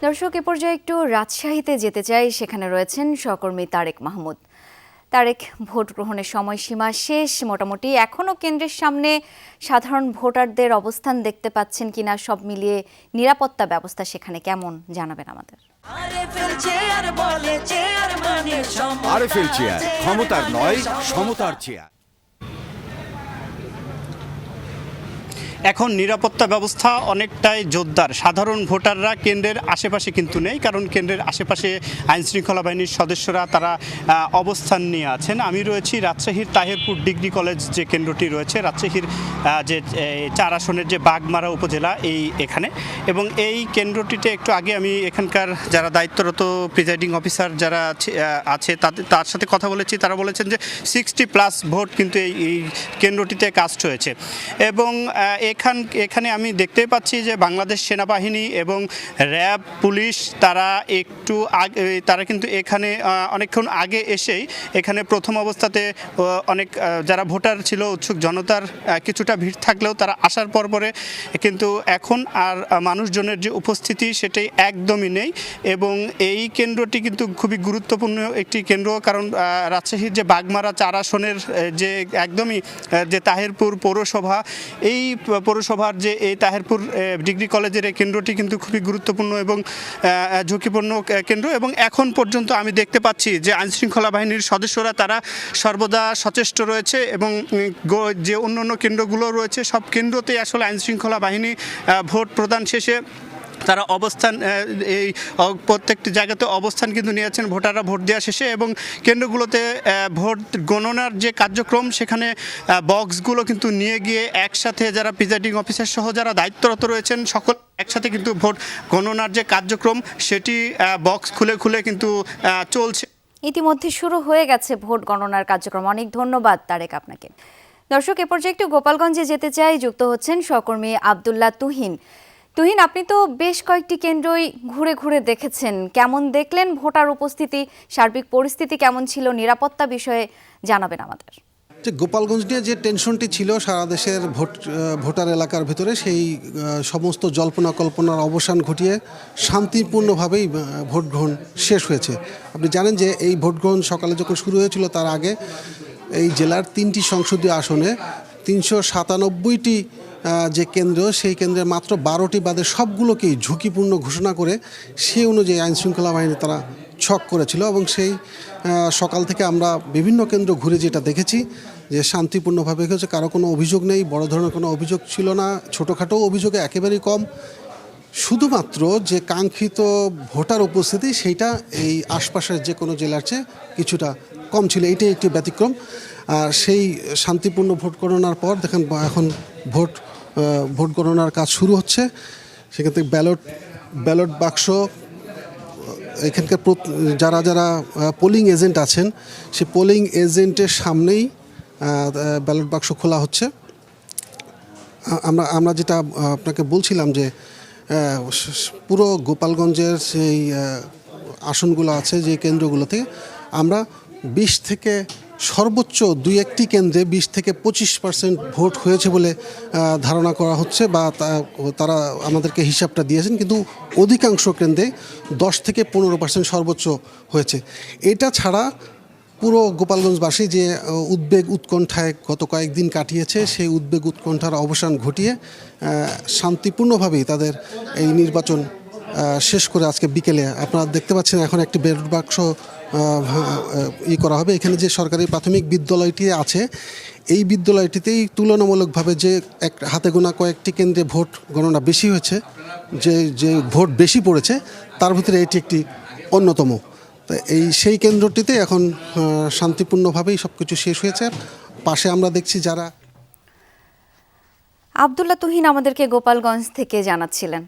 দর্শক, এ পর্যায়ে একটু রাজশাহীতে যেতে চাই। সেখানে রয়েছেন সহকর্মী তারেক মাহমুদ। তারেক, ভোট গ্রহণের সময়সীমা শেষ মোটামুটি, এখনো কেন্দ্রের সামনে সাধারণ ভোটারদের অবস্থান দেখতে পাচ্ছেন কিনা, সব মিলিয়ে নিরাপত্তা ব্যবস্থা সেখানে কেমন জানাবেন আমাদের। আরএফএল চেয়ার, ক্ষমতার নয় সমতার চেয়ার। এখন নিরাপত্তা ব্যবস্থা অনেকটাই জোরদার। সাধারণ ভোটাররা কেন্দ্রের আশেপাশে কিন্তু নেই, কারণ কেন্দ্রের আশেপাশে আইনশৃঙ্খলা বাহিনীর সদস্যরা তারা অবস্থান নিয়ে আছেন। আমি রয়েছি রাজশাহীর তাহেরপুর ডিগ্রি কলেজ যে কেন্দ্রটি রয়েছে, রাজশাহীর যে 4 আসনের যে বাগমারা উপজেলা এখানে, এবং এই কেন্দ্রটিতে একটু আগে আমি এখানকার যারা দায়িত্বরত প্রিজাইডিং অফিসার যারা আছে তার সাথে কথা বলেছি। তারা বলেছেন যে 60+ ভোট কিন্তু এই কেন্দ্রটিতে কাস্ট হয়েছে। এবং এখানে আমি দেখতে পাচ্ছি যে বাংলাদেশ সেনাবাহিনী এবং র্যাব, পুলিশ তারা কিন্তু এখানে অনেকক্ষণ আগে এসেই এখানে প্রথম অবস্থাতে অনেক যারা ভোটার ছিল, উৎসুক জনতার কিছুটা ভিড় থাকলেও তারা আসার পরে কিন্তু এখন আর মানুষজনের যে উপস্থিতি সেটাই একদমই নেই। এবং এই কেন্দ্রটি কিন্তু খুবই গুরুত্বপূর্ণ একটি কেন্দ্র, কারণ রাজশাহীর যে বাগমারা 4 আসনের যে একদমই যে তাহেরপুর পৌরসভা, এই পৌরসভার যে এই তাহেরপুর ডিগ্রি কলেজের এই কেন্দ্রটি কিন্তু খুবই গুরুত্বপূর্ণ এবং ঝুঁকিপূর্ণ কেন্দ্র। এবং এখন পর্যন্ত আমি দেখতে পাচ্ছি যে আইনশৃঙ্খলা বাহিনীর সদস্যরা তারা সর্বদা সচেষ্ট রয়েছে, এবং যে অন্যান্য কেন্দ্রগুলো রয়েছে সব কেন্দ্রতেই আসলে আইনশৃঙ্খলা বাহিনী ভোট প্রদান শেষে তারা অবস্থান এই প্রত্যেকটি জায়গাতে অবস্থান কিন্তু নিয়েছেন ভোটাররা ভোট দেওয়া শেষে। এবং কেন্দ্রগুলোতে ভোট গণনার যে কার্যক্রম, সেখানে বক্সগুলো কিন্তু নিয়ে গিয়ে একসাথে যারা প্রিজাইডিং অফিসার সহ যারা দায়িত্বরত রয়েছেন সকল একসাথে কিন্তু ভোট গণনার যে কার্যক্রম সেটি বক্স খুলে কিন্তু চলছে। ইতিমধ্যে শুরু হয়ে গেছে ভোট গণনার কার্যক্রম। অনেক ধন্যবাদ তারেক আপনাকে। দর্শক, এ পর্যায়ে একটু গোপালগঞ্জে যেতে চাই। যুক্ত হচ্ছেন সহকর্মী আব্দুল্লাহ তুহিন। তুহিন, আপনি তো বেশ কয়েকটি কেন্দ্রই ঘুরে ঘুরে দেখেছেন, কেমন দেখলেন ভোটার উপস্থিতি, সার্বিক পরিস্থিতি কেমন ছিল, নিরাপত্তা বিষয়ে জানাবেন আমাদের। যে গোপালগঞ্জ নিয়ে যে টেনশনটি ছিল সারা দেশের ভোটার এলাকার ভিতরে, সেই সমস্ত জল্পনা কল্পনার অবসান ঘটিয়ে শান্তিপূর্ণভাবেই ভোট গ্রহণ শেষ হয়েছে। আপনি জানেন যে এই ভোট গ্রহণ সকালে যখন শুরু হয়েছিল তার আগে এই জেলার 3টি সংসদীয় আসনে 397টি যে কেন্দ্র, সেই কেন্দ্রের মাত্র 12টি বাদে সবগুলোকেই ঝুঁকিপূর্ণ ঘোষণা করে সেই অনুযায়ী আইনশৃঙ্খলা বাহিনী তারা ছক করেছিল। এবং সেই সকাল থেকে আমরা বিভিন্ন কেন্দ্র ঘুরে যেটা দেখেছি যে শান্তিপূর্ণভাবে হয়েছে, কারো কোনো অভিযোগ নেই, বড় ধরনের কোনো অভিযোগ ছিল না, ছোটোখাটো অভিযোগে একেবারেই কম। শুধুমাত্র যে কাঙ্ক্ষিত ভোটার উপস্থিতি সেইটা এই আশপাশের যে কোনো জেলার চেয়ে কিছুটা কম ছিল, এইটাই একটি ব্যতিক্রম। আর সেই শান্তিপূর্ণ ভোট গণনার পর দেখেন এখন ভোট গণনার কাজ শুরু হচ্ছে। সেখান থেকে ব্যালট বাক্স, এখানকার যারা পোলিং এজেন্ট আছেন সেই পোলিং এজেন্টের সামনেই ব্যালট বাক্স খোলা হচ্ছে। আমরা যেটা আপনাকে বলছিলাম যে পুরো গোপালগঞ্জের সেই আসনগুলো আছে যে কেন্দ্রগুলোতে আমরা 20 থেকে সর্বোচ্চ 2-1টি কেন্দ্রে 20 থেকে 25% ভোট হয়েছে বলে ধারণা করা হচ্ছে, বা তারা আমাদেরকে হিসাবটা দিয়েছেন। কিন্তু অধিকাংশ কেন্দ্রে 10 থেকে 15% সর্বোচ্চ হয়েছে। এটা ছাড়া পুরো গোপালগঞ্জবাসী যে উদ্বেগ উৎকণ্ঠায় গত কয়েকদিন কাটিয়েছে, সেই উদ্বেগ উৎকণ্ঠার অবসান ঘটিয়ে শান্তিপূর্ণভাবেই তাদের এই নির্বাচন শেষ করে আজকে বিকেলে আপনারা দেখতে পাচ্ছেন এখন একটি ব্যালট বাক্স করা হবে। এখানে যে সরকারি প্রাথমিক বিদ্যালয়টি আছে, এই বিদ্যালয়টিতেই তুলনামূলকভাবে যে হাতে গোনা কয়েকটি কেন্দ্রে ভোট গণনা বেশি হয়েছে, যে ভোট বেশি পড়েছে তার ভিতরে এটি একটি অন্যতম। তো সেই কেন্দ্রটিতে এখন শান্তিপূর্ণভাবেই সব কিছু শেষ হয়েছে। পাশে আমরা দেখছি যারা। আব্দুল্লাহ তুহিন আমাদেরকে গোপালগঞ্জ থেকে জানাচ্ছিলেন।